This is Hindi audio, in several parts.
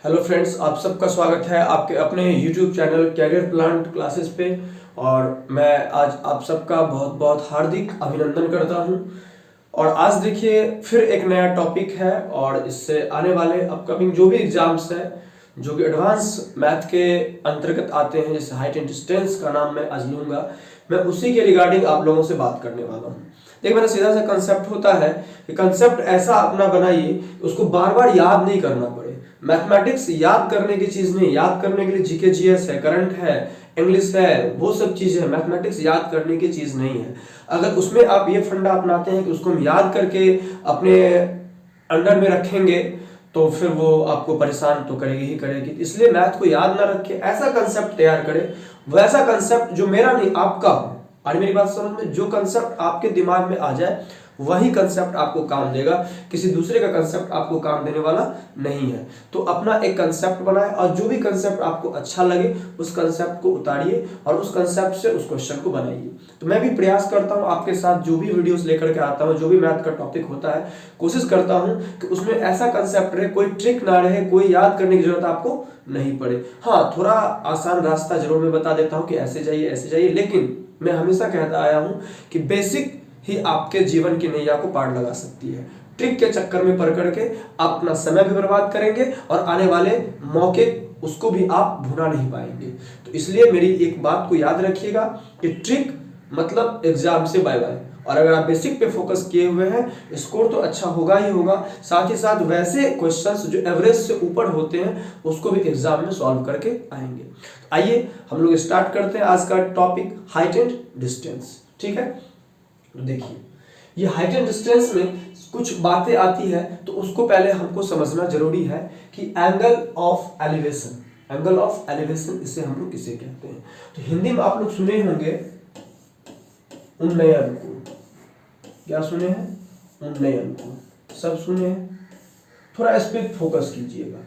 हेलो फ्रेंड्स, आप सबका स्वागत है आपके अपने YouTube channel career plan classes पे। और मैं आज आप सबका बहुत बहुत हार्दिक अभिनंदन करता हूं। और आज देखिए फिर एक नया टॉपिक है और इससे आने वाले अपकमिंग जो भी एग्जाम्स हैं जो कि एडवांस मैथ के अंतर्गत आते हैं, जैसे हाइट एंड डिस्टेंस का नाम मैं आज लूँगा, मैं उसी के रिगार्डिंग आप लोगों से बात करने वाला हूँ। देखिए मेरा सीधा सा कंसेप्ट होता है कि कंसेप्ट ऐसा अपना बनाइए उसको बार बार याद नहीं करना पड़े। मैथमेटिक्स याद करने की चीज नहीं, याद करने के लिए जीके जीएस है, करंट है, इंग्लिश है, वो सब चीजें है। मैथमेटिक्स याद करने की चीज नहीं है। अगर उसमें आप ये फंडा अपनाते हैं कि उसको हम याद करके अपने अंडर में रखेंगे तो फिर वो आपको परेशान तो करेगी ही करेगी। इसलिए मैथ को याद ना रखें, ऐसा कंसेप्ट तैयार करें, वैसा कंसेप्ट जो मेरा नहीं आपका हो। और मेरी बात समझ में, जो कंसेप्ट आपके दिमाग में आ जाए वही कंसेप्ट आपको काम देगा, किसी दूसरे का कंसेप्ट आपको काम देने वाला नहीं है। तो अपना एक कंसेप्ट बनाए और जो भी कंसेप्ट आपको अच्छा लगे उस कंसेप्ट को उतारिए और उस कंसेप्ट से उस क्वेश्चन को बनाइए। तो मैं भी प्रयास करता हूं आपके साथ जो भी वीडियोस लेकर के आता हूं, जो भी मैथ का टॉपिक होता है, कोशिश करता हूं कि उसमें ऐसा कंसेप्ट रहे, कोई ट्रिक ना रहे, कोई याद करने की जरूरत आपको नहीं पड़े। हाँ, थोड़ा आसान रास्ता जरूर मैं बता देता हूँ कि ऐसे जाइए, लेकिन मैं हमेशा कहता आया हूं कि बेसिक ही आपके जीवन की नैया को पार लगा सकती है। ट्रिक के चक्कर में पड़ करके आप अपना समय भी बर्बाद करेंगे और आने वाले मौके उसको भी आप भुना नहीं पाएंगे। तो इसलिए मेरी एक बात को याद रखिएगा कि ट्रिक मतलब एग्जाम से बाय बाय। और अगर आप बेसिक पे फोकस किए हुए हैं, स्कोर तो अच्छा होगा ही होगा, साथ ही साथ वैसे क्वेश्चंस जो एवरेज से ऊपर होते हैं उसको भी एग्जाम में सॉल्व करके आएंगे। आइए हम लोग स्टार्ट करते हैं आज का टॉपिक, हाइट एंड डिस्टेंस। ठीक है, तो देखिए ये हाइट एंड डिस्टेंस में कुछ बातें आती है तो उसको पहले हमको समझना जरूरी है कि angle of elevation, angle of elevation इसे हम लोग किसे कहते हैं। तो हिंदी में आप लोग सुने होंगे उन्नयन कोण। क्या सुने हैं? उन्नयन कोण सब सुने हैं। थोड़ा इस पे फोकस कीजिएगा।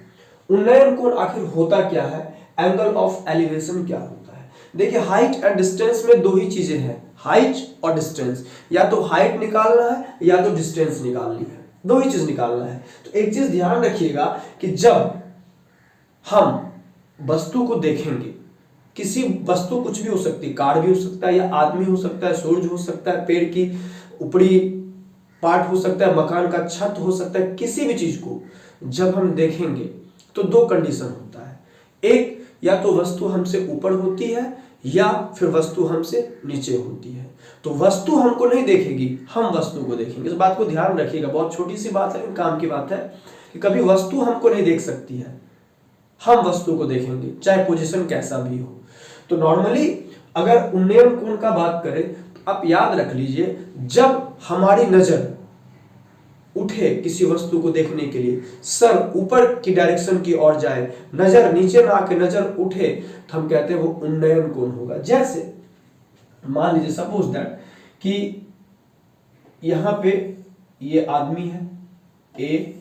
उन्नयन कोण आखिर होता क्या है, एंगल ऑफ एलिवेशन क्या होता है। देखिए हाइट एंड डिस्टेंस में दो ही चीजें हैं, हाइट और डिस्टेंस। या तो हाइट निकालना है या तो डिस्टेंस निकालनी है, दो ही चीज निकालना है। तो एक चीज ध्यान रखिएगा कि जब हम वस्तु को देखेंगे, किसी वस्तु कुछ भी हो सकती है, कार भी हो सकता है या आदमी हो सकता है, सूरज हो सकता है, पेड़ की ऊपरी पार्ट हो सकता है, मकान का छत हो सकता है, किसी भी चीज को जब हम देखेंगे तो दो कंडीशन होता है। एक, या तो वस्तु हमसे ऊपर होती है या फिर वस्तु हमसे नीचे होती है। तो वस्तु हमको नहीं देखेगी, हम वस्तु को देखेंगे। इस बात को ध्यान रखिएगा, बहुत छोटी सी बात है लेकिन काम की बात है कि कभी वस्तु हमको नहीं देख सकती है, हम वस्तु को देखेंगे चाहे पोजीशन कैसा भी हो। तो नॉर्मली अगर उन्नयन कोण का बात करें तो आप याद रख लीजिए, जब हमारी नजर उठे किसी वस्तु को देखने के लिए, सर ऊपर की डायरेक्शन की ओर जाए, नजर नीचे ना आके नजर उठे, तो हम कहते हैं वो उन्नयन कोण होगा। जैसे मान लीजिए सपोज दैट कि यहां पे ये आदमी है, ए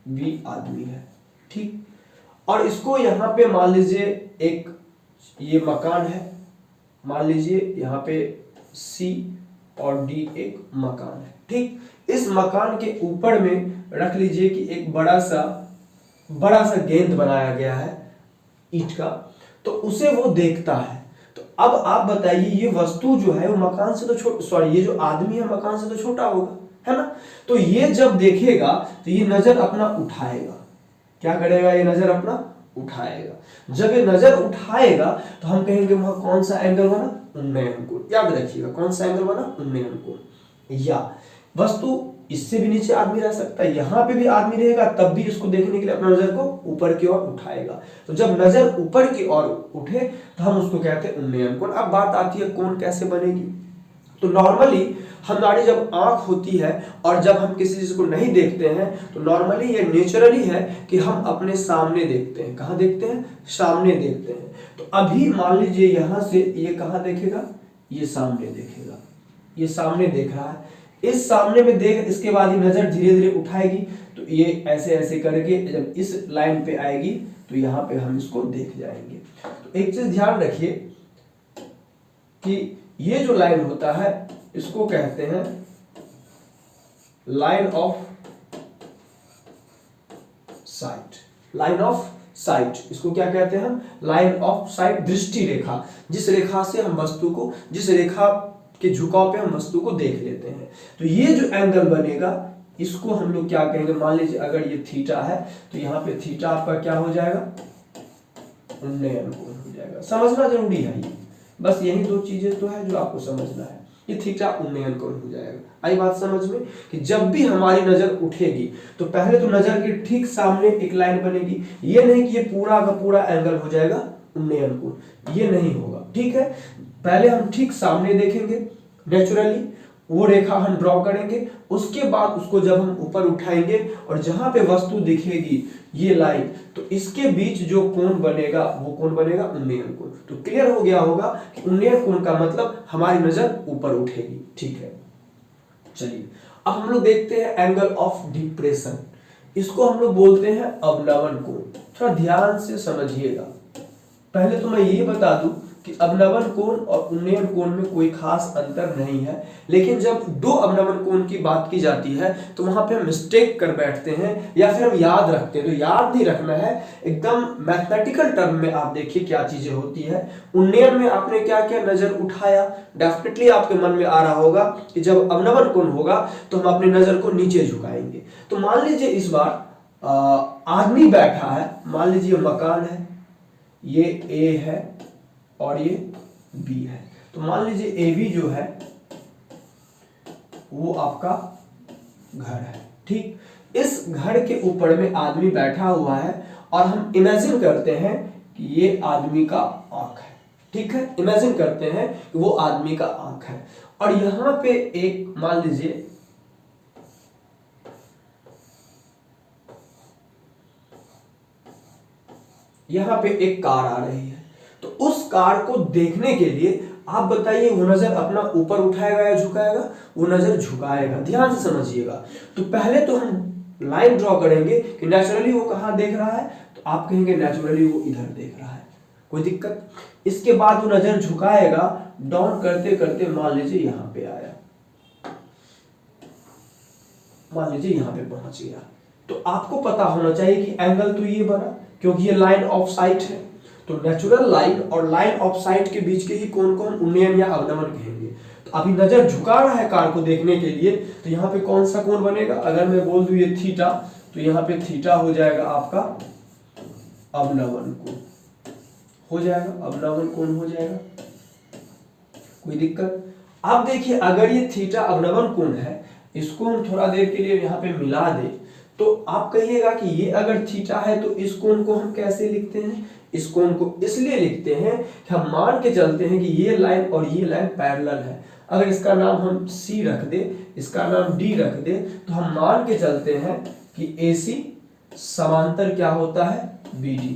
बी आदमी है, ठीक, और इसको यहां पे मान लीजिए एक ये मकान है, मान लीजिए यहां पे सी और डी एक मकान है, ठीक। इस मकान के ऊपर में रख लीजिए कि एक बड़ा सा गेंद बनाया गया है ईंट का, तो उसे वो देखता है। तो अब आप बताइए ये वस्तु जो है वो मकान से तो सॉरी ये जो आदमी है मकान से तो छोटा होगा, है ना। तो ये जब देखेगा तो ये नजर अपना उठाएगा। क्या करेगा? ये नजर अपना उठाएगा। जब ये नजर उठाएगा तो हम कहेंगे वहां कौन सा एंगल बना? उन्नयन कोण। याद रखिएगा कौन सा एंगल बना? उन्नयन कोण। या वस्तु इससे भी नीचे आदमी रह सकता है, यहां पे भी आदमी रहेगा, तब भी इसको देखने के लिए अपना नजर को ऊपर की ओर उठाएगा। तो जब नजर ऊपर की ओर उठे तो हम उसको कहते हैं उन्नयन कोण। अब बात आती है कोण कैसे बनेगी। तो नॉर्मली हमारी जब आंख होती है और जब हम किसी चीज को नहीं देखते हैं तो नॉर्मली ये नेचुरली है कि हम अपने सामने देखते हैं। कहां देखते हैं? सामने देखते हैं। तो अभी मान लीजिए यहां से ये कहां देखेगा? ये सामने देखेगा, ये सामने देख रहा है। इस सामने में देख, इसके बाद ये नजर धीरे धीरे उठाएगी, तो ये ऐसे ऐसे करके जब इस लाइन पे आएगी तो यहाँ पे हम इसको देख जाएंगे। तो एक चीज ध्यान रखिए कि ये जो लाइन होता है इसको कहते हैं line of site, line of site, इसको क्या कहते हैं हम, लाइन ऑफ साइट, दृष्टि रेखा, जिस रेखा से हम वस्तु को, जिस रेखा के झुकाव पे हम वस्तु को देख लेते हैं। तो ये जो एंगल बनेगा इसको हम लोग क्या कहेंगे, मान लीजिए अगर ये थीटा है तो यहाँ पे थीटा आपका क्या हो जाएगा, उन्नयन कोण हो जाएगा। समझना जरूरी है ये, बस यही दो चीजें तो है जो आपको समझना है। ये थीटा उन्नयन कोण हो जाएगा। आई बात समझ में कि जब भी हमारी नजर उठेगी तो पहले तो नजर के ठीक सामने एक लाइन बनेगी, ये नहीं कि ये पूरा का पूरा एंगल हो जाएगा उन्नयन कोण, ये नहीं होगा, ठीक है। पहले हम ठीक सामने देखेंगे, नेचुरली वो रेखा हम ड्रॉ करेंगे, उसके बाद उसको जब हम ऊपर उठाएंगे और जहां पे वस्तु दिखेगी ये लाइन, तो इसके बीच जो कोण बनेगा वो कोण बनेगा उन्नयन कोण। तो क्लियर हो गया होगा कि उन्नयन कोण का मतलब हमारी नजर ऊपर उठेगी, ठीक है। चलिए अब हम लोग देखते हैं एंगल ऑफ डिप्रेशन, इसको हम लोग बोलते हैं अवनमन कोण। थोड़ा ध्यान से समझिएगा। पहले तो मैं ये बता दूं कि अवनमन कोण और उन्नयन कोण में कोई खास अंतर नहीं है, लेकिन जब दो अवनमन कोण की बात की जाती है तो वहां पे हम मिस्टेक कर बैठते हैं या फिर हम याद रखते हैं। तो याद नहीं रखना है, एकदम मैथमेटिकल टर्म में आप देखिए क्या चीजें होती है। उन्नयन में आपने क्या किया, नजर उठाया, डेफिनेटली आपके मन में आ रहा होगा कि जब अवनमन कोण होगा तो हम अपनी नजर को नीचे झुकाएंगे। तो मान लीजिए इस बार आदमी बैठा है, मान लीजिए मकान है, ये ए है और ये बी है। तो मान लीजिए ए बी जो है वो आपका घर है, ठीक। इस घर के ऊपर में आदमी बैठा हुआ है और हम इमेजिन करते हैं कि ये आदमी का आंख है, ठीक है। इमेजिन करते हैं कि वो आदमी का आंख है और यहां पे एक, मान लीजिए यहां पे एक कार आ रही है, तो उस कार को देखने के लिए आप बताइए वो नजर अपना ऊपर उठाएगा या झुकाएगा, वो नजर झुकाएगा। ध्यान से समझिएगा। तो पहले तो हम लाइन ड्रॉ करेंगे कि नेचुरली वो कहां देख रहा है, तो आप कहेंगे नेचुरली वो इधर देख रहा है, कोई दिक्कत। इसके बाद वो नजर झुकाएगा, डाउन करते करते मान लीजिए यहां पे आया, मान लीजिए यहां पे पहुंच गया। तो आपको पता होना चाहिए कि एंगल तो ये बना, क्योंकि ये लाइन ऑफ साइट है। तो नेचुरल लाइन और लाइन ऑफ साइट के बीच के ही कोण को हम उन्नयन या अवनमन कहेंगे। तो अभी नजर झुका रहा है कार को देखने के लिए, तो यहाँ पे कौन सा कोण बनेगा, अगर मैं बोल दूं ये थीटा, तो यहाँ पे थीटा हो जाएगा आपका अवनमन कोण, हो जाएगा अवनमन कोण हो जाएगा, कोई दिक्कत। अब देखिए अगर ये थीटा अवनमन कोण है, इसको हम थोड़ा देर के लिए यहाँ पे मिला दे, तो आप कहिएगा कि ये अगर थीटा है तो इस कोण को हम कैसे लिखते हैं, इस कोण को इसलिए लिखते हैं कि हम मान के चलते हैं कि ये लाइन और ये लाइन पैरेलल है। अगर इसका नाम हम C रख दे, इसका नाम D रख दे, तो हम मान के चलते हैं कि AC समांतर क्या होता है, BD,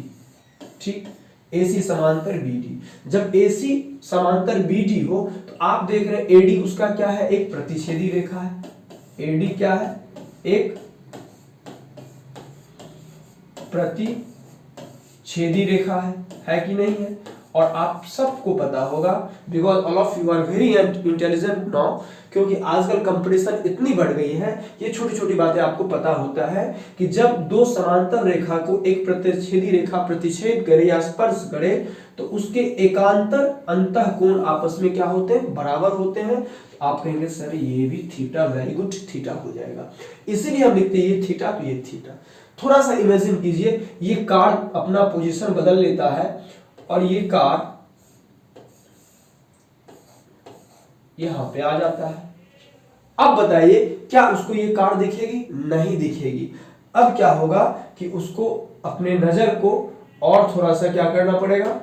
ठीक। AC समांतर BD। जब AC समांतर BD हो तो आप देख रहे हैं AD उसका क्या है, एक प्रतिच्छेदी रेखा है। AD क्या है, एक प्रतिच्छेदी रेखा है कि नहीं है। और आप सबको पता होगा, because all of you are very intelligent now, क्योंकि आजकल कंपटीशन इतनी बढ़ गई है, ये छोटी छोटी बातें आपको पता होता है कि जब दो समांतर रेखा को एक प्रतिच्छेदी रेखा प्रतिच्छेद करे या स्पर्श करे तो उसके एकांतर अंतः कोण आपस में क्या होते हैं, बराबर होते हैं। तो आप कहेंगे सर ये भी थीटा, वेरी गुड, थीटा हो जाएगा। इसीलिए हम लिखते हैं ये थीटा तो ये थीटा। थोड़ा सा इमेजिन कीजिए, ये कार अपना पोजीशन बदल लेता है और ये कार यहां पे आ जाता है। अब बताइए क्या उसको ये कार दिखेगी, नहीं दिखेगी। अब क्या होगा कि उसको अपने नजर को और थोड़ा सा क्या करना पड़ेगा,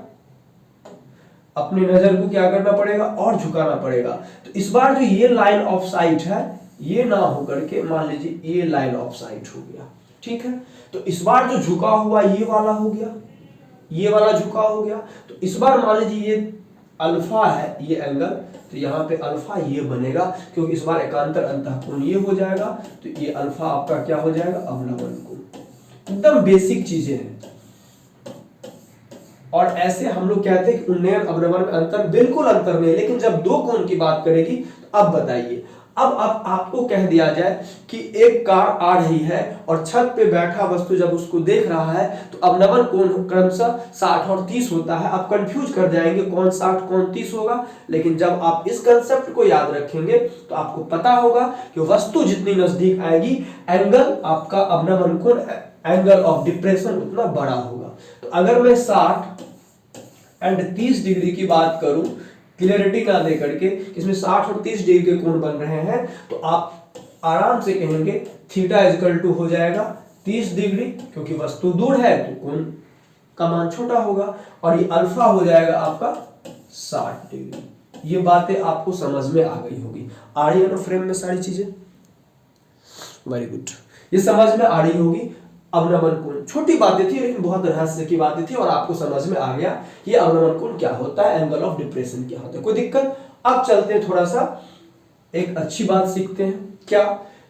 अपनी नजर को क्या करना पड़ेगा और झुकाना पड़ेगा। तो इस बार जो ये लाइन ऑफ साइट है ये ना होकर के मान लीजिए ये लाइन ऑफ साइट हो गया, ठीक है। तो इस बार जो झुका हुआ ये वाला हो गया, ये वाला झुका हो गया। तो इस बार मान लीजिए ये अल्फा है ये एंगल, तो यहाँ पे अल्फा ये बनेगा क्योंकि इस बार एकांतर अंतः कोण ये हो जाएगा। तो ये अल्फा आपका क्या हो जाएगा, अवनमन कोण। एकदम बेसिक चीजें हैं। और ऐसे हम लोग कहते हैं कि उन्नयन अवनमन में अंतर, बिल्कुल अंतर नहीं, लेकिन जब दो कोण की बात करेगी तो अब बताइए अब आपको कह दिया जाए कि एक कार आ रही है और छत पे बैठा वस्तु जब उसको देख रहा है तो अवनमन कोण क्रमशः 60 और 30 होता है। आप कंफ्यूज कर जाएंगे कौन 60 कौन 30 होगा, लेकिन जब आप इस कंसेप्ट को याद रखेंगे तो आपको पता होगा कि वस्तु जितनी नजदीक आएगी एंगल आपका अवनमन कोण एंगल ऑफ डिप्रेशन उतना बड़ा होगा। तो अगर मैं 60 एंड 30 डिग्री की बात करूं क्लियरिटी ना दे करके इसमें 60 और 30 डिग्री के कोण बन रहे हैं, तो आप आराम से कहेंगे थीटा इक्वल टू हो जाएगा 30 डिग्री, क्योंकि वस्तु दूर है तो कोण का मान छोटा होगा, और ये अल्फा हो जाएगा आपका 60 डिग्री। ये बातें आपको समझ में आ गई होगी। आ रही है ना फ्रेम में सारी चीजें? वेरी गुड, ये समझ में आ रही होगी। अवनमन कोण छोटी बातें थी लेकिन बहुत रहस्य की बातें थी और आपको समझ में आ गया ये अवनमन कोण क्या होता है, एंगल ऑफ डिप्रेशन क्या होता है। कोई दिक्कत? अब चलते हैं थोड़ा सा एक अच्छी बात सीखते हैं। क्या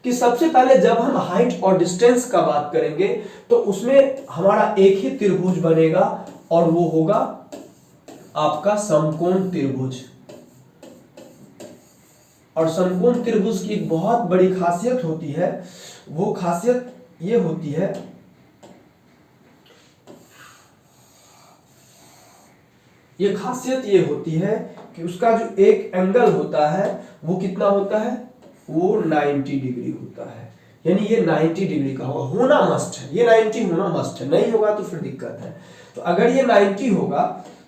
कि सबसे पहले जब हम हाइट और डिस्टेंस का बात करेंगे तो उसमें हमारा एक ही त्रिभुज बनेगा और वो होगा आपका समकोण त्रिभुज। और समकोण त्रिभुज की एक बहुत बड़ी खासियत होती है, वो खासियत ये होती है कि उसका जो एक एंगल होता है वो कितना होता है, वो 90 डिग्री होता है। यानी ये 90 डिग्री का होना मस्ट है, ये 90 होना मस्ट है, नहीं होगा तो फिर दिक्कत है। तो अगर ये 90 होगा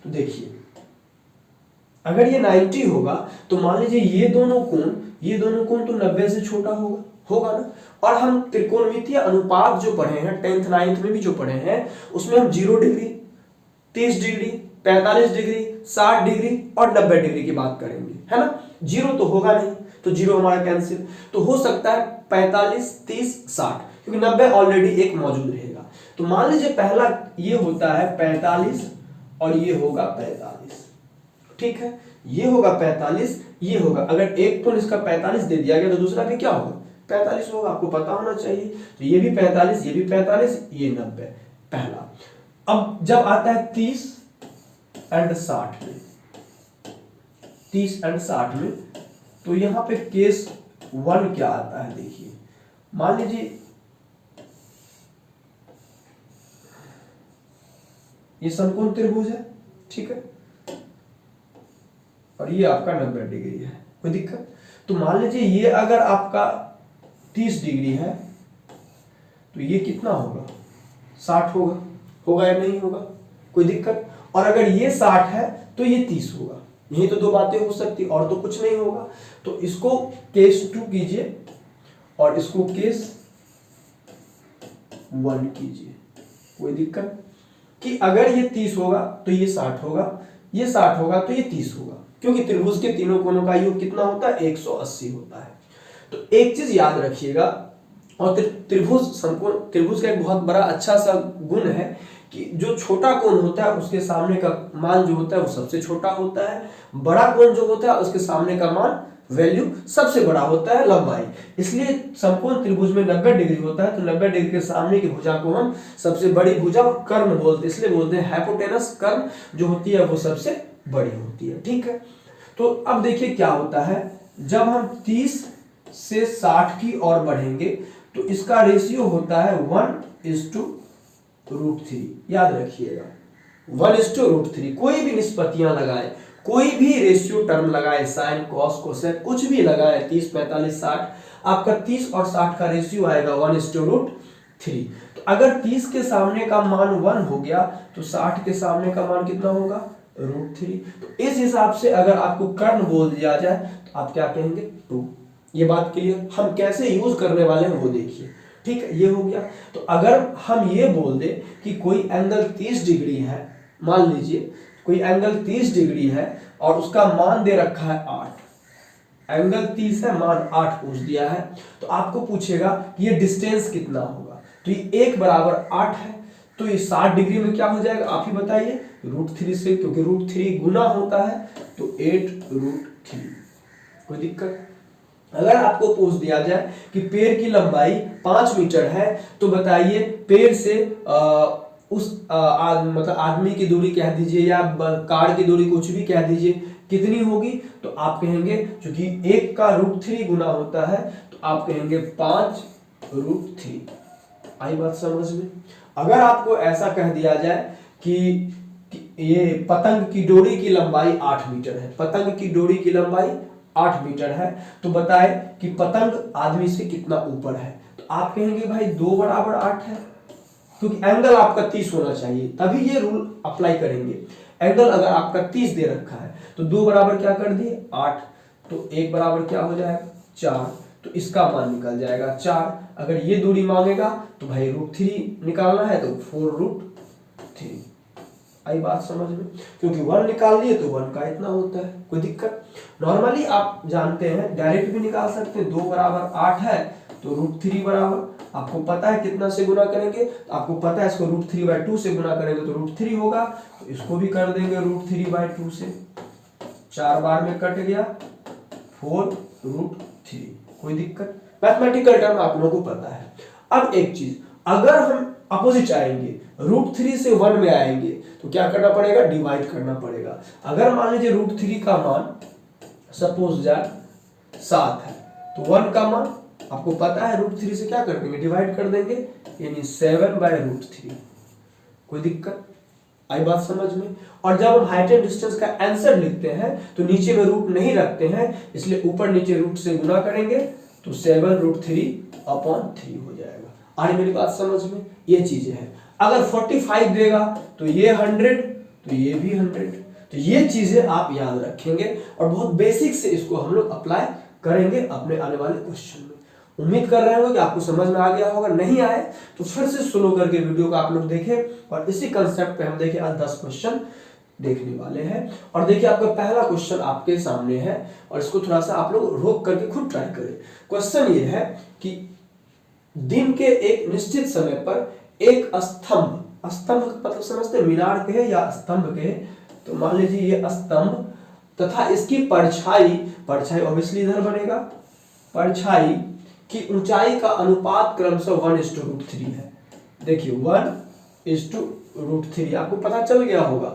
तो देखिए, अगर ये 90 होगा तो मान लीजिए ये दोनों कोण तो 90 से छोटा होगा ना। और हम त्रिकोणमितीय अनुपात जो पढ़े हैं 10th 9th में भी जो पढ़े हैं उसमें हम 0 डिग्री, 30 डिग्री, 45 डिग्री, 60 डिग्री और 90 डिग्री की बात करेंगे, है ना। 0 तो होगा नहीं, तो 0 हमारा कैंसिल। तो हो सकता है 45, 30, 60, क्योंकि 90 ऑलरेडी एक मौजूद रहेगा। तो मान लीजिए पहला ये होता है 45 और ये होगा 45, ठीक है। ये होगा 45, ये होगा, अगर एक कोण इसका 45 दे दिया गया तो दूसरा भी क्या होगा, 45 होगा। आपको पता होना चाहिए। तो ये भी 45, ये भी 45, ये 90 पहला। अब जब आता है 30 एंड 60 में, 30 एंड 60 में, तो यहां पे केस 1 क्या आता है देखिए। मान लीजिए ये समकोण त्रिभुज है, ठीक है, और ये आपका 90 डिग्री है। कोई दिक्कत? तो मान लीजिए ये अगर आपका 30 डिग्री है तो ये कितना होगा, 60 होगा या नहीं होगा? कोई दिक्कत? और अगर ये 60 है तो ये 30 होगा। यही तो दो बातें हो सकती, और तो कुछ नहीं होगा। तो इसको केस 2 कीजिए और इसको केस 1 कीजिए। कोई दिक्कत? कि अगर ये 30 होगा तो ये 60 होगा, ये 60 होगा तो ये 30 होगा, क्योंकि त्रिभुज के तीनों कोणों का योग कितना होता है, 180 होता है। तो एक चीज याद रखिएगा, और त्रिभुज का एक बहुत बड़ा अच्छा सा गुण है कि जो छोटा कोण होता है उसके सामने का मान जो होता है वो सबसे छोटा होता है, बड़ा कोण जो होता है उसके सामने का मान वैल्यू सबसे बड़ा होता है, लंबाई। इसलिए समकोण त्रिभुज में 90 डिग्री होता है, तो 90 डिग्री के सामने की भुजा को हम सबसे बड़ी भुजा कर्ण बोलते हैं, इसलिए बोलते हैं हाइपोटेनस कर्ण जो होती है वो सबसे बड़ी होती है, ठीक है। तो अब देखिए क्या होता है, जब हम 30 से 60 की ओर बढ़ेंगे तो इसका रेशियो होता है 1:√3। याद रखिएगा 1:√3। कोई भी निष्पत्तियां लगाए, कोई भी रेशियो टर्म लगाए, साइन कॉस कोसेक कुछ भी लगाए, 30, 45, 60, आपका 30 और 60 का रेशियो आएगा 1:√3। तो अगर 30 के सामने का मान 1 हो गया तो 60 के सामने का मान कितना होगा, √3। तो इस हिसाब से अगर आपको कर्ण बोल दिया जाए तो आप क्या कहेंगे, 2। ये बात क्लियर? हम कैसे यूज करने वाले हैं वो देखिए, ठीक है। ये हो गया। तो अगर हम ये बोल दे कि कोई एंगल 30 डिग्री है, मान लीजिए कोई एंगल 30 डिग्री है और उसका मान दे रखा है 8, एंगल 30 है, मान 8 पूछ दिया है, तो आपको पूछेगा कि ये डिस्टेंस कितना होगा। तो ये 1 बराबर 8 है, तो ये 60 डिग्री में क्या हो जाएगा आप ही बताइए, √3 से, क्योंकि √3 गुना होता है तो 8√3। कोई दिक्कत? अगर आपको पूछ दिया जाए कि पेड़ की लंबाई 5 मीटर है तो बताइए पेड़ से मतलब आदमी की दूरी कह दीजिए या कार की दूरी कुछ भी कह दीजिए, कितनी होगी, तो आप कहेंगे क्योंकि 1 का √3 गुना होता है तो आप कहेंगे 5√3। आई बात समझ में। अगर आपको ऐसा कह दिया जाए कि ये पतंग की डोरी की लंबाई 8 मीटर है, पतंग की डोरी की लंबाई 8 मीटर है, तो बताए कि पतंग आदमी से कितना ऊपर है, तो आप कहेंगे भाई 2 बराबर 8 है, क्योंकि एंगल आपका 30 होना चाहिए, तभी ये रूल अप्लाई करेंगे। एंगल अगर आपका 30 दे रखा है तो 2 बराबर क्या कर दिए 8, तो 1 बराबर क्या हो जाएगा 4, तो इसका मान निकल जाएगा 4। अगर ये दूरी मांगेगा तो भाई √3 निकालना है तो 4√3। आई बात समझ में, क्योंकि 1 निकाल लिए तो 1 का इतना होता है, कोई दिक्कत। नॉर्मली आप जानते हैं डायरेक्ट भी निकाल सकते हैं, 2 बराबर 8 है तो √3 बराबर, आपको पता है कितना से गुना करेंगे, तो आपको पता है इसको √3/2 से गुना करेंगे तो √3 होगा, तो इसको भी कर देंगे √3/2 से, 4 बार में कट गया 4√3, कोई दिक्कत। मैथमेटिकल टर्म आप लोगों को पता है। अब एक चीज, अगर हम अपोजिट आएंगे √3 से 1 में आएंगे तो क्या करना पड़ेगा, डिवाइड करना पड़ेगा। अगर मान लीजिए √3 का मान सपोज दैट 7 है तो 1 का मान आपको पता है √3 से क्या कर देंगे, डिवाइड कर देंगे, यानी 7/√3, कोई दिक्कत। आई बात समझ में। और जब हम हाइट एंड डिस्टेंस का आंसर लिखते हैं तो नीचे में रूट नहीं रखते हैं, इसलिए ऊपर नीचे रूट से गुना करेंगे तो 7√3/3 हो जाएगा। आ रही मेरी बात समझ में, ये चीजें हैं। अगर 45 देगा तो ये 100, तो ये भी 100, तो ये चीजें आप याद रखेंगे और बहुत बेसिक से इसको हम लोग अप्लाई करेंगे अपने आने वाले क्वेश्चन में। उम्मीद कर रहे हो कि आपको समझ में आ गया होगा, नहीं आए तो फिर से स्लो करके वीडियो को आप लोग देखें और इसी कंसेप्ट पे हम देखिए आज 10 क्वेश्चन देखने वाले हैं। और देखिए आपका पहला क्वेश्चन आपके सामने है और इसको थोड़ा सा आप लोग रोक करके खुद ट्राई करें। क्वेश्चन ये है कि दिन के एक निश्चित समय पर एक स्तंभ, स्तंभ मतलब समझते हैं मीनार कहे या स्तंभ कहे, तो मान लीजिए ये स्तंभ तथा इसकी परछाई, परछाई ऑब्वियसली इधर बनेगा, परछाई की ऊंचाई का अनुपात क्रमशः 1:√3 है। देखिए 1:√3 आपको पता चल गया होगा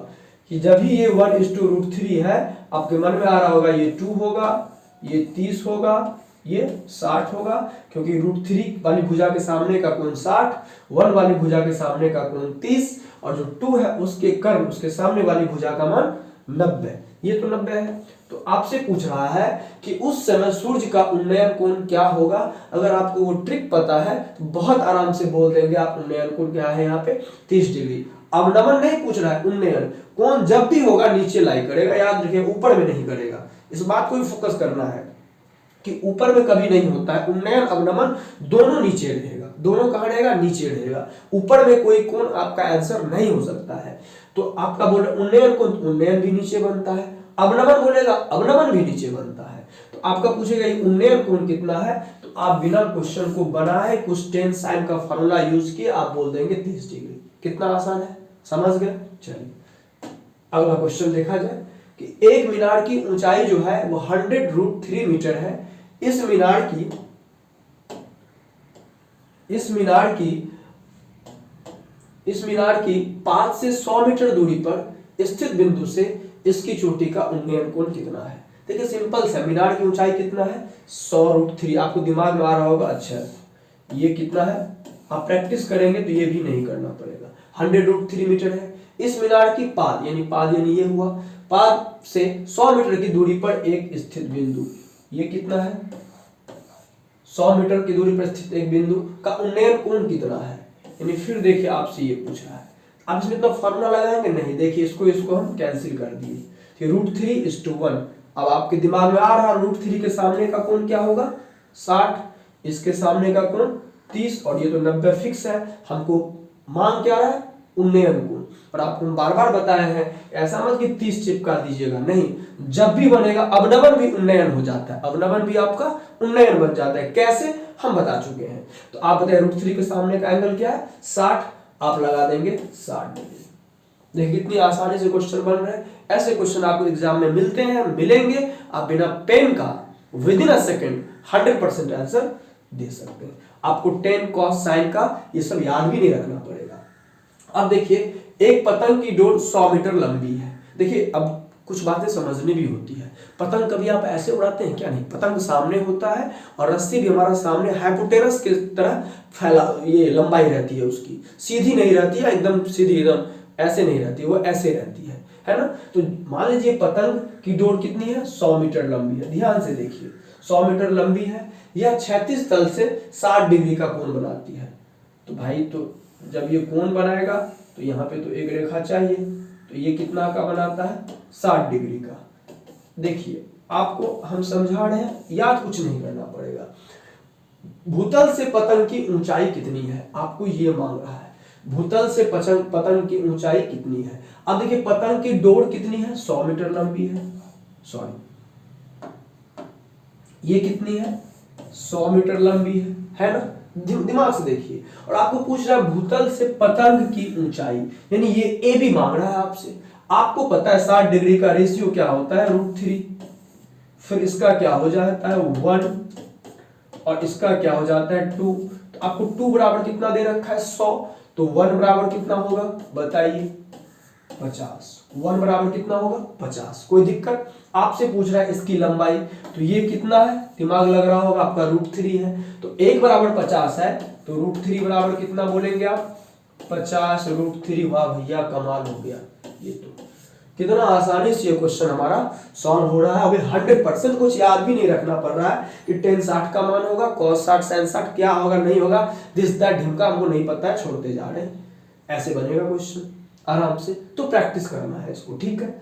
कि जब भी ये 1:√3 है आपके मन में आ रहा होगा ये 2 होगा, ये 30 होगा, ये 60 होगा, क्योंकि √3 वाली भुजा के सामने का कोण 60, 1 वाली भुजा के सामने का कोण 30 और जो 2 है उसके कर्म उसके सामने वाली भुजा का मान 90, ये तो 90 है। तो आपसे पूछ रहा है कि उस समय सूर्य का उन्नयन कोण क्या होगा। अगर आपको वो ट्रिक पता है तो बहुत आराम से बोल देंगे आप उन्नयन कोण क्या है यहाँ पे 30 डिग्री। अब नमन नहीं पूछ रहा है, उन्नयन कोण जब भी होगा नीचे लाई करेगा, याद रखिए ऊपर में नहीं करेगा, इस बात को भी फोकस करना है कि ऊपर में कभी नहीं होता है। उन्नयन अवनमन दोनों नीचे रहेगा, दोनों कहाँ रहेगा, नीचे रहेगा, ऊपर में कोई कोण आपका आंसर नहीं हो सकता है। तो आपका बोल उन्नयन कोण, उन्नयन भी नीचे बनता है, अवनमन बोलेगा अवनमन भी नीचे बनता है। तो आपका पूछेगा ये उन्नयन कोण कितना है, तो आप बिना क्वेश्चन को बनाए कुछ टेन साइन का फॉर्मूला यूज किए आप बोल देंगे 30 डिग्री। कितना आसान है, समझ गए। चलिए अगला क्वेश्चन देखा जाए कि एक मीनार की ऊंचाई जो है वो 100√3 मीटर है। इस मीनार की 5 से 100 मीटर दूरी पर स्थित बिंदु से इसकी चोटी का उन्नयन कोण कितना है। देखिए सिंपल सा, मीनार की ऊंचाई कितना है 100√3, आपको दिमाग में आ रहा होगा अच्छा ये कितना है, आप प्रैक्टिस करेंगे तो ये भी नहीं करना पड़ेगा, 100√3 मीटर है। इस मीनार की पाद यानी ये हुआ, पाद से 100 मीटर की दूरी पर एक स्थित बिंदु, ये कितना है 100 मीटर की दूरी पर स्थित एक बिंदु का उन्नयन कोण कितना है। यानी फिर देखिए आपसे ये पूछ रहा है, आप इसमें इतना फॉर्मूला लगाएंगे नहीं, देखिए इसको हम कैंसिल कर दिए, √3:1। अब आपके दिमाग में आ रहा √3 के सामने का कोण क्या होगा 60, इसके सामने का कोण 30 और ये तो 90 फिक्स है। हमको मान क्या रहा है उन्नयन कोण, और आपको हम बार बार बताए हैं ऐसा मत कि 30 चिपका दीजिएगा, नहीं, जब भी बनेगा अवनमन भी उन्नयन हो जाता है, अवनमन भी आपका उन्नयन बन जाता है। कैसे हम बता चुके हैं। तो आप बताइए √3 के सामने का एंगल क्या है 60, आप लगा देंगे 60 डिग्री। देखिए कितनी आसानी से क्वेश्चन बन रहे हैं। ऐसे क्वेश्चन आपको एग्जाम में मिलते हैं, मिलेंगे, आप बिना पेन का विदिन अ सेकेंड 100% आंसर दे सकते हैं। आपको टेन कॉस साइन का ये सब याद भी नहीं रखना पड़ेगा। अब देखिए एक पतंग की डोर 100 मीटर लंबी है। देखिए अब कुछ बातें समझनी भी होती है। पतंग कभी आप ऐसे उड़ाते हैं क्या? नहीं, पतंग सामने होता है और रस्सी भी हमारा सामने हाइपोटेनस के तरह फैला, ये लंबाई रहती है उसकी, सीधी नहीं रहती है एकदम सीधी, एकदम ऐसे नहीं रहती, वो ऐसे रहती है ना। तो मान लीजिए पतंग की डोर कितनी है? 100 मीटर लंबी है। ध्यान से देखिए, 100 मीटर लंबी है, यह 36 तल से 60 डिग्री का कोण बनाती है। तो भाई तो जब ये कोण बनाएगा तो यहाँ पे तो एक रेखा चाहिए, तो ये कितना का बनाता है? 60 डिग्री का। देखिए आपको हम समझा रहे हैं, याद कुछ नहीं करना पड़ेगा। भूतल से पतंग की ऊंचाई कितनी है, आपको ये मांग रहा है। भूतल से पतंग की ऊंचाई कितनी है? अब देखिए पतंग की डोर कितनी है? 100 मीटर लंबी है। सॉरी, ये कितनी है? 100 मीटर लंबी है ना। दिमाग से देखिए, और आपको पूछ रहा है भूतल से पतंग की ऊंचाई, यानी ये ए भी मांग रहा है आपसे। आपको पता है 60 डिग्री का रेशियो क्या होता है? √3। फिर इसका क्या हो जाता है? 1, और इसका क्या हो जाता है? 2। तो आपको 2 बराबर कितना दे रखा है? 100। तो 1 बराबर कितना होगा बताइए? 50। 1 बराबर कितना होगा? 50। कोई दिक्कत? आपसे पूछ रहा है इसकी लंबाई, तो ये कितना है? दिमाग लग रहा होगा आपका, √3 है। तो 1 बराबर 50 है, तो √3 बराबर कितना बोलेंगे आप? 50 √3। वाह भैया, कमाल हो गया। ये तो कितना आसानी से ये क्वेश्चन हमारा सॉल्व हो रहा है। अभी 100% कुछ याद भी नहीं रखना पड़ रहा है कि tan 60 का मान होगा, cos 60 sin 60 क्या होगा नहीं होगा, दिस दैट ढिमका हमको नहीं पता है, छोड़ते जा रहे हैं। ऐसे बनेगा क्वेश्चन आराम से, तो प्रैक्टिस करना है इसको, ठीक है।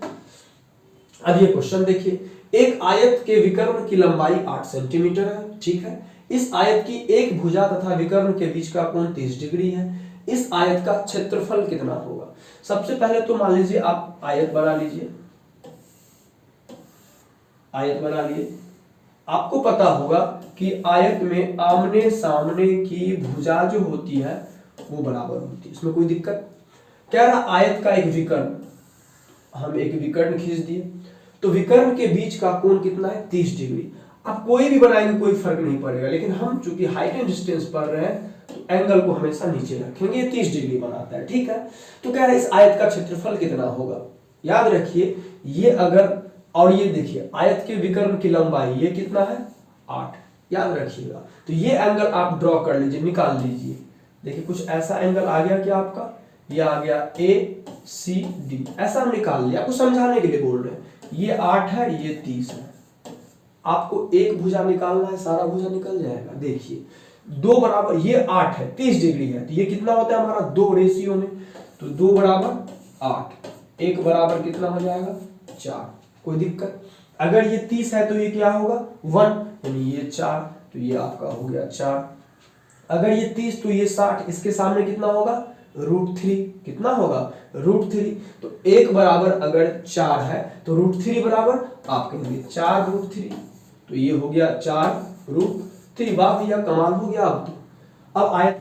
अब ये क्वेश्चन देखिए, एक आयत के विकर्ण की लंबाई 8 सेंटीमीटर है, ठीक है। इस आयत की एक भुजा तथा विकर्ण के बीच का कोण 30 डिग्री है। इस आयत का क्षेत्रफल कितना होगा? सबसे पहले तो मान लीजिए आप आयत बना लीजिए, आयत बना लिए। आपको पता होगा कि आयत में आमने सामने की भुजा जो होती है वो बराबर होती है, इसमें कोई दिक्कत? कह रहा आयत का एक विकर्ण, हम एक विकर्ण खींच दिए, तो विकर्ण के बीच का कोण कितना है? 30 डिग्री। आप कोई भी बनाएंगे कोई फर्क नहीं पड़ेगा, लेकिन हम चूंकि हाइट एंड डिस्टेंस पढ़ रहे हैं तो एंगल को हमेशा नीचे रखेंगे, 30 डिग्री बनाता है, ठीक है। तो कह रहे हैं इस आयत का क्षेत्रफल कितना होगा? याद रखिए ये अगर, और ये देखिए आयत के विकर्ण की लंबाई ये कितना है? 8, याद रखिएगा। तो ये एंगल आप ड्रॉ कर लीजिए, निकाल लीजिए। देखिए कुछ ऐसा एंगल आ गया क्या आपका? ये आ गया ACD, ऐसा हम निकाल लिया, आपको समझाने के लिए बोल रहे हैं। ये 8 है, ये 30 है। आपको एक भुजा निकालना है, सारा भुजा निकल जाएगा। देखिए 2 बराबर, ये 8 है, 30 डिग्री है, तो ये कितना होता है हमारा? 2 रेशियो में, तो 2 बराबर 8, 1 बराबर कितना हो जाएगा? 4। कोई दिक्कत? अगर ये 30 है तो ये क्या होगा? 1, यानी ये 4, तो ये आपका हो गया 4। अगर ये 30 तो ये 60, इसके सामने कितना होगा? √3। कितना होगा? √3। तो 1 बराबर अगर 4 है तो √3 बराबर आप कहेंगे 4√3, तो ये हो गया 4√3। वाह भैया, कमाल हो गया। अब आए,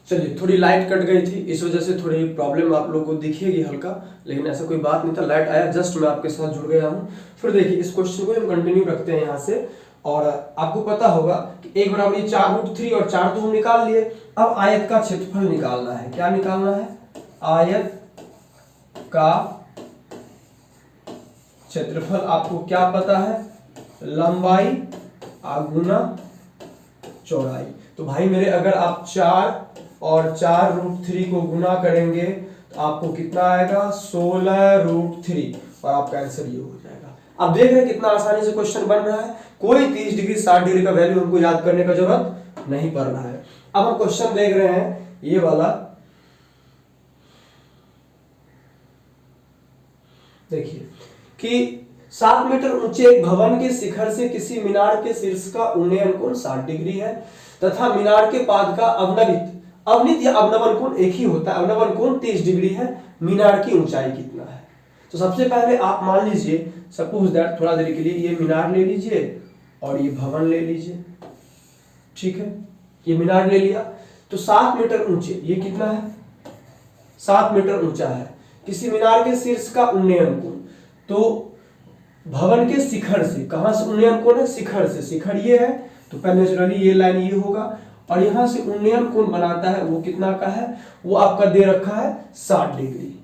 चलिए थोड़ी लाइट कट गई थी, इस वजह से थोड़ी प्रॉब्लम आप लोगों को दिखेगी हल्का, लेकिन ऐसा कोई बात नहीं था, लाइट आया, जस्ट मैं आपके साथ जुड़ गया हूँ। फिर देखिए इस क्वेश्चन को हम कंटिन्यू रखते हैं यहाँ से, और आपको पता होगा कि 1 बराबर 4√3 और 4 तो हम निकाल लिए। अब आयत का क्षेत्रफल निकालना है। क्या निकालना है? आयत का क्षेत्रफल आपको क्या पता है? लंबाई गुना चौड़ाई। तो भाई मेरे अगर आप 4 और 4√3 को गुना करेंगे तो आपको कितना आएगा? 16√3, और आपका आंसर ये हो जाएगा। अब देख रहे हैं कितना आसानी से क्वेश्चन बन रहा है, कोई 30 डिग्री 60 डिग्री का वैल्यू हमको याद करने का जरूरत नहीं पड़ रहा है। अब हम क्वेश्चन देख रहे हैं ये वाला, देखिए कि 7 मीटर ऊंचे एक भवन के शिखर से किसी मीनार के शीर्ष का उन्नयन कोण 60 डिग्री है तथा मीनार के पाद का अवनित या अवनमन कोण एक ही होता है, अवनमन कोण 30 डिग्री है। मीनार की ऊंचाई कितना है? तो सबसे पहले आप मान लीजिए, सपोज दैट, थोड़ा देर के लिए ये मीनार ले लीजिए और ये भवन ले लीजिए, ठीक है। ये मीनार ले लिया, तो 7 मीटर ऊंचे, ये कितना है? 7 मीटर ऊंचा है। किसी मीनार के शीर्ष का उन्नयन कोण, तो भवन के शिखर से, कहां से उन्नयन कोण है? शिखर से। शिखर ये है, तो पहले नेचुरली ये लाइन ये होगा, और यहां से उन्नयन कोण बनाता है वो कितना का है? वो आपका दे रखा है 60 डिग्री।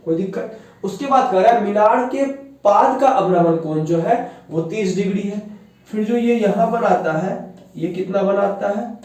कोई दिक्कत? उसके बाद कह रहा है मीनार के पाद का अवनमन कोण जो है वो 30 डिग्री है। फिर जो ये यहां बनाता है ये कितना बनाता है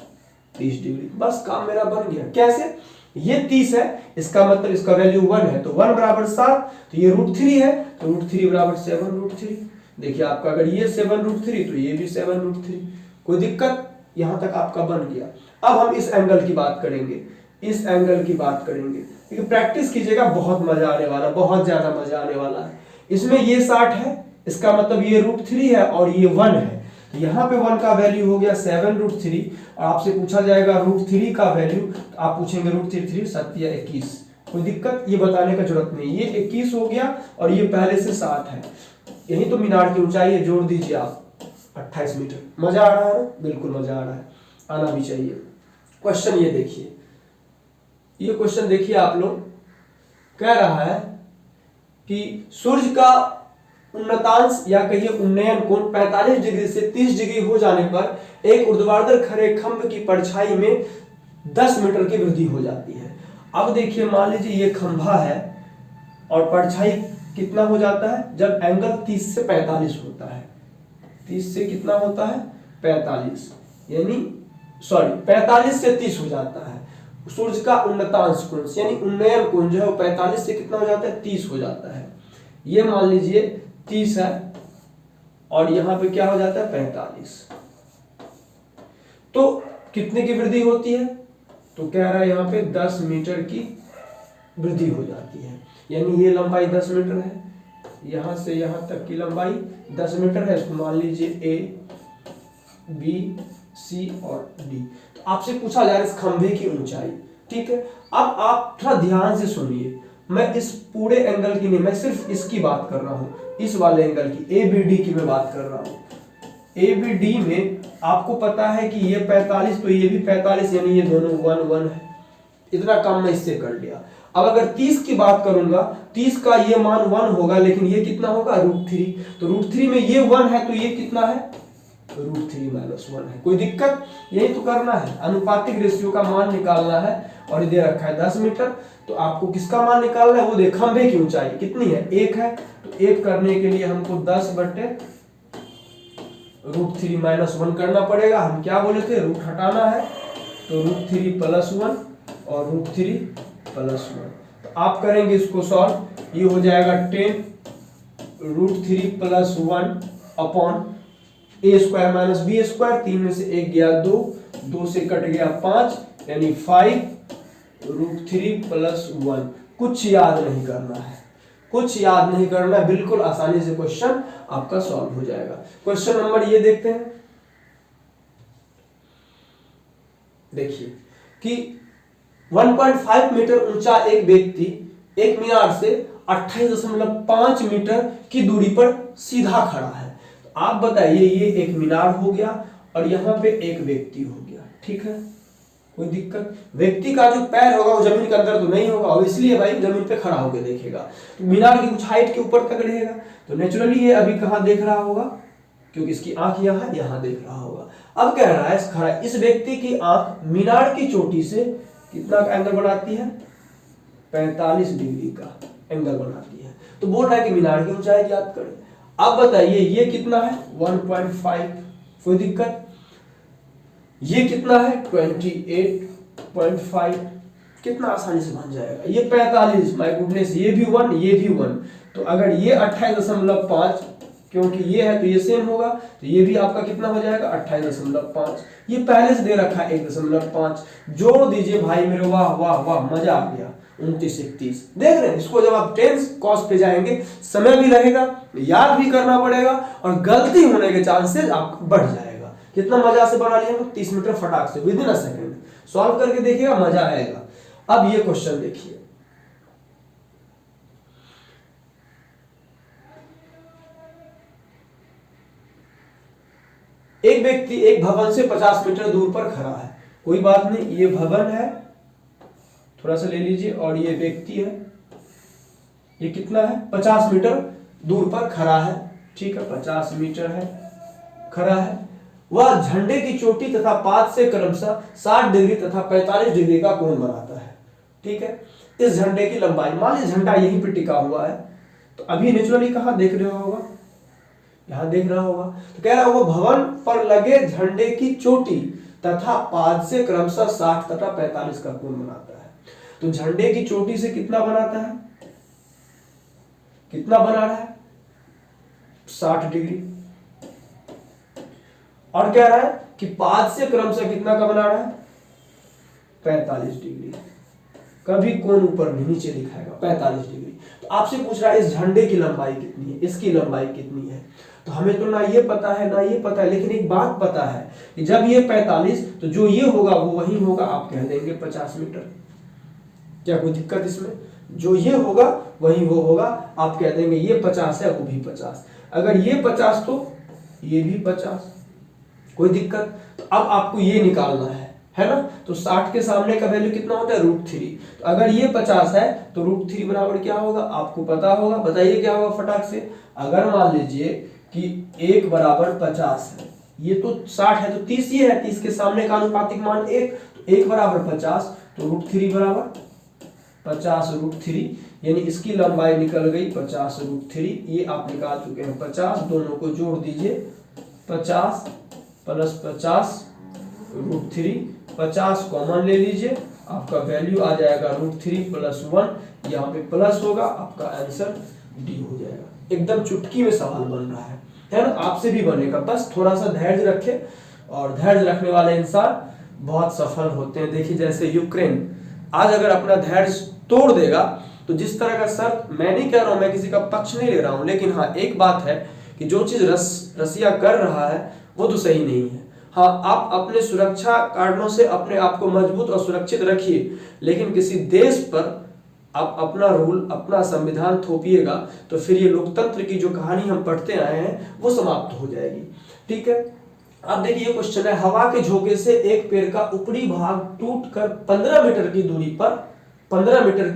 30 डिग्री। बस काम मेरा बन गया। कैसे? ये 30 है, इसका मतलब इसका वैल्यू 1 है, तो 1 बराबर 7, तो ये √3 है, तो √3 बराबर 7√3। देखिए आपका अगर ये 7√3 तो ये भी 7√3। कोई दिक्कत? यहां तक आपका बन गया। अब हम इस एंगल की बात करेंगे, इस एंगल की बात करेंगे, क्योंकि प्रैक्टिस कीजिएगा, बहुत मजा आने वाला, बहुत ज्यादा मजा आने वाला है। इसमें ये 60 है, इसका मतलब ये √3 है और ये 1 है, तो यहाँ पे 1 का वैल्यू हो गया 7√3। और आपसे पूछा जाएगा √3 का वैल्यू, तो आप पूछेंगे √3 7 या 21। कोई दिक्कत? ये बताने का जरूरत नहीं, ये 21 हो गया और ये पहले से 60 है। यही तो मीनार की ऊंचाई है, जोड़ दीजिए आप 28 मीटर। मजा आ रहा है ना? बिल्कुल मजा आ रहा है, आना भी चाहिए। क्वेश्चन ये देखिए, ये क्वेश्चन देखिए आप लोग, कह रहा है कि सूर्य का उन्नतांश या कहिए उन्नयन कोण 45 डिग्री से 30 डिग्री हो जाने पर एक ऊर्ध्वाधर खड़े खंभ की परछाई में 10 मीटर की वृद्धि हो जाती है। अब देखिए, मान लीजिए ये खंभा है और परछाई कितना हो जाता है जब एंगल 30 से 45 होता है। 30 से कितना होता है 45, यानी सॉरी 45 से 30 हो जाता है। सूर्य का उन्नतांश कोण यानी उन्नयन कोण जो है वो 45 से कितना हो जाता है 30 हो जाता है। ये मान लीजिए 30 है और यहां पे क्या हो जाता है 45, तो कितने की वृद्धि होती है? तो कह रहा है यहाँ पे 10 मीटर की वृद्धि हो जाती है। यानी ये लंबाई 10 मीटर है, यहां से यहां तक की लंबाई 10 मीटर है। इसको मान लीजिए A, B, C और D। तो आपसे पूछा जा रहा है इस खंभे की ऊंचाई, ठीक है। अब आप थोड़ा ध्यान से सुनिए, मैं इस पूरे एंगल की नहीं, मैं सिर्फ इसकी बात कर रहा हूं, इस वाले एंगल की, ABD की मैं बात कर रहा हूं। ABD में आपको पता है कि ये 45 तो ये भी 45, यानी ये दोनों 1 1 है। इतना काम मैं इससे कर लिया। अब अगर 30 की बात करूंगा, 30 का ये मान 1 होगा, लेकिन ये कितना होगा √3, तो √3 में ये 1 है तो ये कितना है √3 - 1 है। कोई दिक्कत? यही तो करना है, अनुपातिक रेशियो का मान निकालना है। और दे रखा है 10 मीटर, तो आपको किसका मान निकालना है? वो देख, खंभे की ऊंचाई कितनी है 1 है, तो 1 करने के लिए हमको 10 बटे √3 - 1 करना पड़ेगा। हम क्या बोले थे, रूट हटाना है, तो √3 + 1 और √3 + 1। तो आप करेंगे इसको सॉल्व, ये हो जाएगा 10 √3 + 1 अपॉन A² - B²। 3 में से 1 गया 2, 2 से कट गया 5, यानी 5 √3 + 1। कुछ याद नहीं करना है, कुछ याद नहीं करना है, बिल्कुल आसानी से क्वेश्चन आपका सॉल्व हो जाएगा। क्वेश्चन नंबर ये देखते हैं, देखिए कि 1.5 मीटर ऊंचा एक व्यक्ति एक मीनार से 28.5 मीटर की दूरी पर सीधा खड़ा है। तो आप बताइए, ये एक मीनार हो गया और यहाँ पे एक व्यक्ति हो गया, ठीक है। कोई दिक्कत? व्यक्ति का जो पैर होगा वो जमीन के अंदर तो नहीं होगा, और इसलिए भाई जमीन पे खड़ा होकर देखेगा, तो मीनार की कुछ हाइट के ऊपर तक रहेगा, तो नेचुरली ये अभी कहाँ देख रहा होगा, क्योंकि इसकी आंख यहाँ देख रहा होगा। अब कह रहा है खड़ा इस व्यक्ति की आंख मीनार की चोटी से कितना एंगल बनाती है 45 डिग्री का एंगल बनाती है। तो बोल रहा है कि मीनार की ऊंचाई ज्ञात करें। अब बताइए ये कितना है 1.5, कोई दिक्कत? ये कितना है 28.5, कितना आसानी से बन जाएगा। ये 45, माय गुडनेस, ये भी 1 ये भी 1, तो अगर ये 28.5, क्योंकि ये है तो ये सेम होगा, तो ये भी आपका कितना हो जाएगा 28.5। ये पहले से दे रखा है 1.5, जोड़ दीजिए भाई मेरे, वाह वाह वाह, मजा आ गया। 29 31 देख रहे हैं। इसको जब आप 10 कॉस पे जाएंगे, समय भी रहेगा, याद भी करना पड़ेगा, और गलती होने के चांसेस आपका बढ़ जाएगा। कितना मजा से बना लिया 30 मीटर फटाक से, with in a second. Solve करके देखिएगा, मजा आएगा। अब ये क्वेश्चन देखिए, एक व्यक्ति एक भवन से 50 मीटर दूर पर खड़ा है। कोई बात नहीं, ये भवन है, थोड़ा सा ले लीजिए, और ये व्यक्ति है, ये कितना है 50 मीटर दूर पर खड़ा है, ठीक है, 50 मीटर है खड़ा है। वह झंडे की चोटी तथा पात से क्रमशः 60 डिग्री तथा 45 डिग्री का कोण बनाता है, ठीक है। इस झंडे की लंबाई, मान लीजिए झंडा यहीं पर टिका हुआ है, तो अभी नेचुरली कहाँ देख रहा होगा, यहाँ देख रहा होगा। तो कह रहा होगा भवन पर लगे झंडे की चोटी तथा पाद से क्रमशः 60 तथा 45 का कोण बनाता है। तो झंडे की चोटी से कितना बनाता है, कितना बना रहा है, 60 डिग्री। और कह रहा है कि पाद से क्रमशः कितना का बना रहा है, 45 डिग्री। कभी कोण ऊपर नीचे दिखाएगा 45 डिग्री। तो आपसे पूछ रहा है इस झंडे की लंबाई कितनी है, इसकी लंबाई कितनी है। तो हमें तो ना ये पता है ना ये पता है, लेकिन एक बात पता है कि जब ये 45 तो जो ये होगा वो वही होगा, आप कह देंगे 50 मीटर। क्या कोई दिक्कत इसमें, जो ये होगा वही वो होगा, आप कह देंगे ये 50 है वो भी 50। अगर ये 50 तो ये भी 50, कोई दिक्कत। तो अब आपको ये निकालना है ना। तो 60 के सामने का वैल्यू कितना होता है, √3। तो अगर ये 50 है तो √3 बराबर क्या होगा, आपको पता होगा, बताइए क्या होगा फटाक से। अगर मान लीजिए कि 1 बराबर 50 है, ये तो 60 है तो 30 ये है, 30 के सामने का अनुपातिक मान 1, तो 1 बराबर 50 तो √3 बराबर 50√3, यानी इसकी लंबाई निकल गई 50√3। ये आप निकाल चुके हैं 50, दोनों को जोड़ दीजिए, 50 + 50√3, 50 कॉमन ले लीजिए, आपका वैल्यू आ जाएगा √3 + 1, यहाँ पे प्लस होगा, आपका आंसर डी हो जाएगा। एकदम चुटकी में सवाल बन रहा है ना। आपसे भी बनेगा, बस थोड़ा सा धैर्य रखें, और धैर्य रखने वाले इंसान बहुत सफल होते हैं। देखिए जैसे यूक्रेन आज अगर अपना धैर्य तोड़ देगा तो जिस तरह का शर्त, मैं नहीं कह रहा हूं, मैं किसी का पक्ष नहीं ले रहा हूं, लेकिन हाँ एक बात है कि जो चीज रसिया कर रहा है वो तो सही नहीं है। हाँ आप अपने सुरक्षा कारणों से अपने आप को मजबूत और सुरक्षित रखिए, लेकिन किसी देश पर आप अपना रूल, अपना संविधान थोपिएगा तो फिर ये लोकतंत्र की जो कहानी हम पढ़ते आए हैं वो समाप्त हो जाएगी। ठीक है, अब देखिए ये क्वेश्चन है, हवा के झोंके से एक पेड़ का ऊपरी भाग टूटकर 15 मीटर की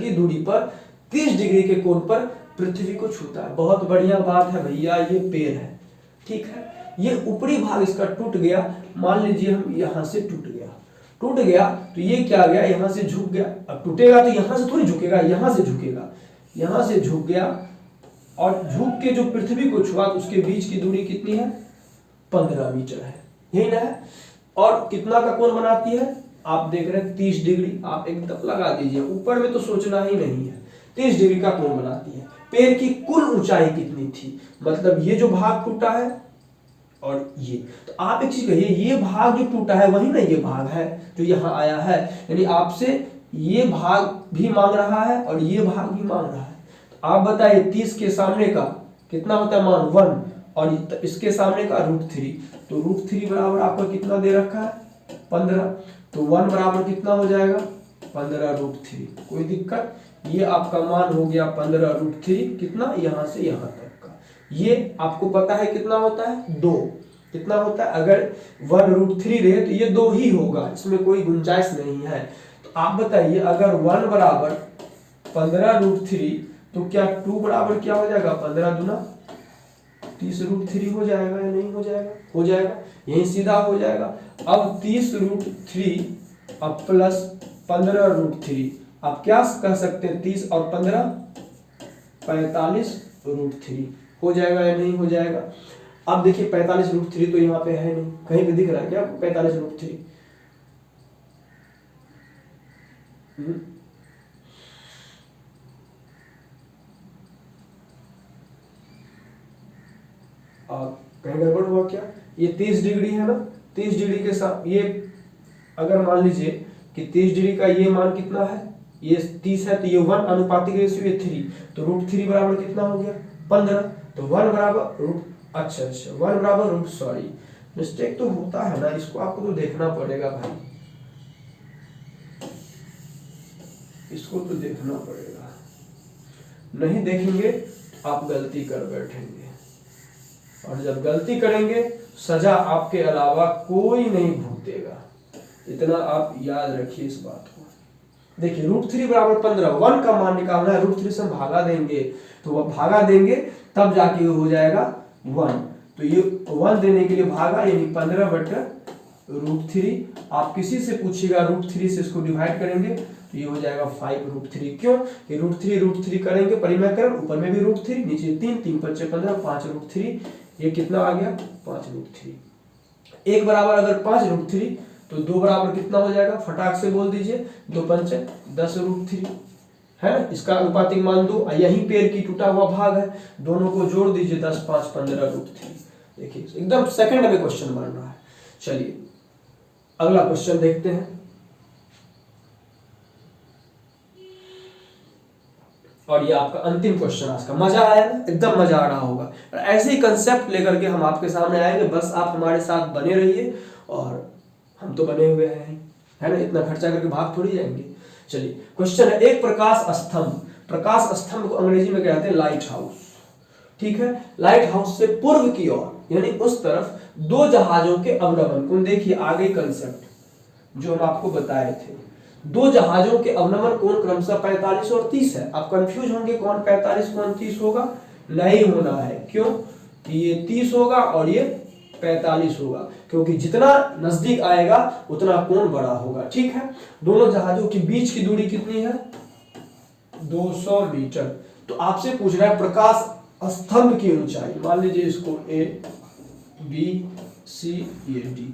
दूरी पर 30 डिग्री के कोण पर पृथ्वी को छूता है। बहुत बढ़िया बात है भैया, ये पेड़ है, ठीक है, ये ऊपरी भाग इसका टूट गया। मान लीजिए हम यहां से टूट गया तो ये क्या गया, यहां से झुक गया। अब टूटेगा तो यहां से थोड़ी झुकेगा, यहां से झुकेगा, यहां से झुक गया और झुक के जो पृथ्वी को छुआ तो उसके बीच की दूरी कितनी है, 15 मीटर है, यही ना है। और कितना का कोण बनाती है, आप देख रहे हैं 30 डिग्री, आप एकदम लगा दीजिए, ऊपर में तो सोचना ही नहीं है, 30 डिग्री का कोण बनाती है। पेड़ की कुल ऊंचाई कितनी थी, मतलब ये जो भाग टूटा है और ये, तो आप एक चीज कहिए, ये भाग जो टूटा है वही ना ये भाग है जो यहाँ आया है, यानी आपसे ये भाग भी मांग रहा है और ये भाग भी मांग रहा है। तो आप बताइए 30 के सामने का कितना होता है मान 1 और इसके सामने का √3, तो √3 बराबर आपका कितना दे रखा है 15, तो 1 बराबर कितना हो जाएगा 15√3। कोई दिक्कत, ये आपका मान हो गया 15√3, कितना यहाँ से यहाँ तक का। ये आपको पता है कितना होता है 2, कितना होता है, अगर 1√3 रहे तो ये 2 ही होगा, इसमें कोई गुंजाइश नहीं है। तो आप बताइए अगर 1 बराबर 15√3 तो क्या 2 बराबर क्या हो जाएगा 15 दूना 30√3 हो जाएगा या नहीं हो जाएगा, हो जाएगा, यही सीधा हो जाएगा। अब 30√3 अब प्लस 15√3, आप क्या कह सकते हैं 30 और 15 45√3 हो जाएगा या नहीं हो जाएगा। अब देखिए 45√3 तो यहाँ पे है नहीं, कहीं पे दिख रहा है क्या 45√3, कहीं गड़बड़ हुआ क्या, ये 30 डिग्री है ना, 30 डिग्री के साथ ये अगर मान लीजिए कि 30 डिग्री का ये मान कितना है, ये 30 है तो ये 1 अनुपातिक रेशियो ये 3, तो √3 बराबर कितना हो गया 15, तो 1 बराबर अच्छा 1 बराबर सॉरी मिस्टेक तो होता है ना, इसको आपको तो देखना पड़ेगा भाई, इसको तो देखना पड़ेगा, नहीं देखेंगे आप गलती कर बैठेंगे, और जब गलती करेंगे सजा आपके अलावा कोई नहीं भुगतेगा, इतना आप याद रखिए इस बात को। देखिए √3 बराबर 15, 1 का मान निकालना है, √3 से हम भागा देंगे, तो वह भागा देंगे तब जाके हो जाएगा 1, तो ये 1 देने के लिए भागा यानी 15/√3। आप किसी से पूछिएगा √3 से इसको डिवाइड करेंगे तो ये हो जाएगा 5√3। क्यों? ये √3 करेंगे परिमेयकरण, ऊपर में भी √3, नीचे 3, 3 5 15, 5√3, ये कितना आ गया 5√3। एक बराबर अगर 5√3 तो दो बराबर कितना हो जाएगा, फटाक से बोल दीजिए, 2 5 10√3 है ना। इसका अनुपातिक मान 2, यही पेड़ की टूटा हुआ भाग है, दोनों को जोड़ दीजिए 10 5 15√3। देखिए एकदम सेकंड में क्वेश्चन बन रहा है। चलिए अगला क्वेश्चन देखते हैं। और ये आपका अंतिम क्वेश्चन आज का। मजा आया ना, एकदम मजा आ रहा होगा। ऐसे ही कंसेप्ट लेकर के हम आपके सामने आएंगे, बस आप हमारे साथ बने रहिए। और हम तो बने हुए हैं, है ना, इतना खर्चा करके भाग थोड़ी जाएंगे। चलिए क्वेश्चन है, एक प्रकाश स्तंभ, प्रकाश स्तंभ को अंग्रेजी में कहते हैं लाइट हाउस। ठीक है, लाइट हाउस से पूर्व की ओर यानी उस तरफ दो जहाजों के अवनमन कोण, देखिए आगे कंसेप्ट जो हम आपको बताए थे, दो जहाजों के अवनमन कोण क्रमशः 45 और 30 है। आप कंफ्यूज होंगे कौन 45 कौन 30 होगा, नहीं होना है। क्यों? कि ये 30 होगा और ये 45 होगा, क्योंकि जितना नजदीक आएगा उतना कोण बड़ा होगा। ठीक है, दोनों जहाजों के बीच की दूरी कितनी है, 200 मीटर। तो आपसे पूछ रहा है प्रकाश स्तंभ की ऊंचाई, मान लीजिए इसको A B C ये D,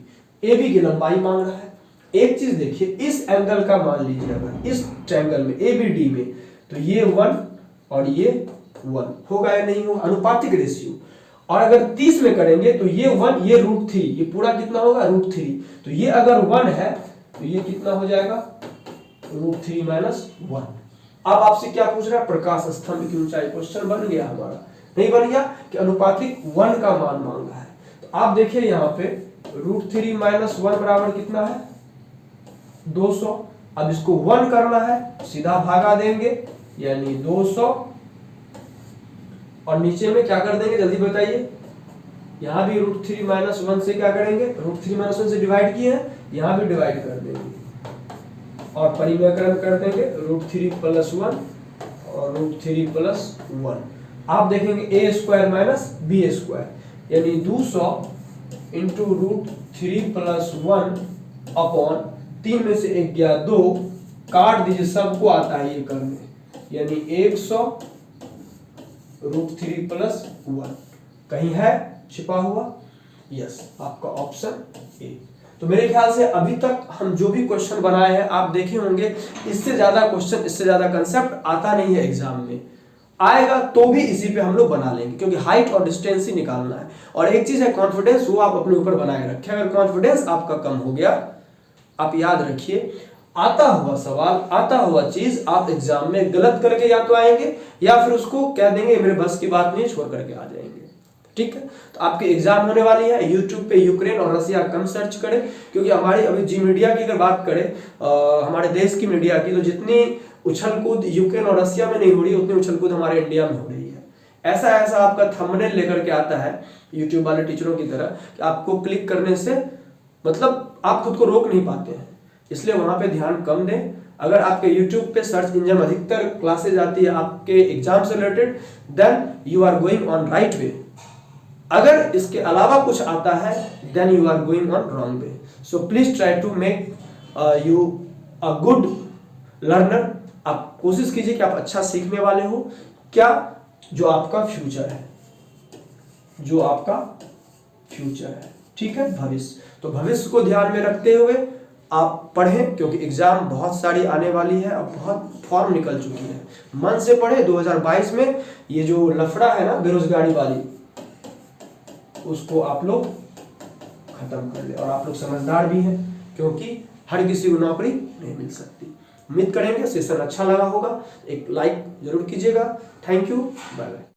ए बी की लंबाई मांग रहा है। एक चीज देखिए, इस एंगल का मान लीजिए अगर इस ट्रायंगल में ए बी डी में, तो ये 1 और ये 1 होगा या नहीं होगा, अनुपातिक रेशियो। और अगर 30 में करेंगे तो ये 1 ये √3, ये पूरा कितना होगा √3। तो ये अगर 1 है तो ये कितना हो जाएगा √3 - 1। अब आपसे क्या पूछ रहा है, प्रकाश स्तंभ की ऊंचाई। क्वेश्चन बन गया हमारा, नहीं बन गया कि अनुपातिक 1 का मान मांगा है। तो आप देखिए यहाँ पे √3 - 1 बराबर कितना है 200। अब इसको 1 करना है, सीधा भागा देंगे यानी 200 और नीचे में क्या कर देंगे जल्दी बताइए। यहां भी √3 - 1 से क्या करेंगे, √3 - 1 से डिवाइड किए हैं, यहां भी डिवाइड कर देंगे और परिमेयकरण कर देंगे √3 + 1 और √3 + 1। आप देखेंगे a² - b² यानी 200 इंटू √3 + 1 अपॉन 3 में से 1 गया 2, काट दीजिए, सबको आता है ये करने, यानी 100 √3 + 1। कहीं है छिपा हुआ, यस, आपका ऑप्शन ए। तो मेरे ख्याल से अभी तक हम जो भी क्वेश्चन बनाए हैं आप देखे होंगे, इससे ज्यादा क्वेश्चन, इससे ज्यादा कंसेप्ट आता नहीं है एग्जाम में। आएगा तो भी इसी पे हम लोग बना लेंगे, क्योंकि हाइट और डिस्टेंस ही निकालना है। और एक चीज है कॉन्फिडेंस, वो आप अपने ऊपर बनाए रखें। अगर कॉन्फिडेंस आपका कम हो गया, आप याद रखिए, आता हुआ सवाल, आता हुआ चीज आप एग्जाम में गलत करके या तो आएंगे या फिर उसको कह देंगे मेरे बस की बात नहीं, छोड़ करके आ जाएंगे। ठीक है, तो आपकी एग्जाम होने वाली है। यूट्यूब पे यूक्रेन और रसिया कम सर्च करें, क्योंकि हमारी अभी जी मीडिया की अगर बात करें हमारे देश की मीडिया की, तो जितनी उछल कूद यूक्रेन और रसिया में नहीं हो रही, उतनी उछल कूद हमारे इंडिया में हो रही है। ऐसा ऐसा आपका थंबनेल लेकर के आता है यूट्यूब वाले टीचरों की तरह कि आपको क्लिक करने से मतलब आप खुद को रोक नहीं पाते हैं, इसलिए वहां पे ध्यान कम दें। अगर आपके यूट्यूब पे सर्च इंजन अधिकतर क्लासेज आती है आपके एग्जाम से related, then you are going on right way. अगर इसके अलावा कुछ आता है then you are going on wrong way. So please try to make you a good learner. आप कोशिश कीजिए कि आप अच्छा सीखने वाले हो, क्या जो आपका फ्यूचर है, जो आपका फ्यूचर है। ठीक है, भविष्य। तो भविष्य को ध्यान में रखते हुए आप पढ़ें, क्योंकि एग्जाम बहुत सारी आने वाली है, अब बहुत फॉर्म निकल चुकी है। मन से पढ़े। 2022 में ये जो लफड़ा है ना बेरोजगारी वाली, उसको आप लोग खत्म कर ले। और आप लोग समझदार भी हैं, क्योंकि हर किसी को नौकरी नहीं मिल सकती। उम्मीद करेंगे सेशन अच्छा लगा होगा, एक लाइक जरूर कीजिएगा। Thank you, bye bye.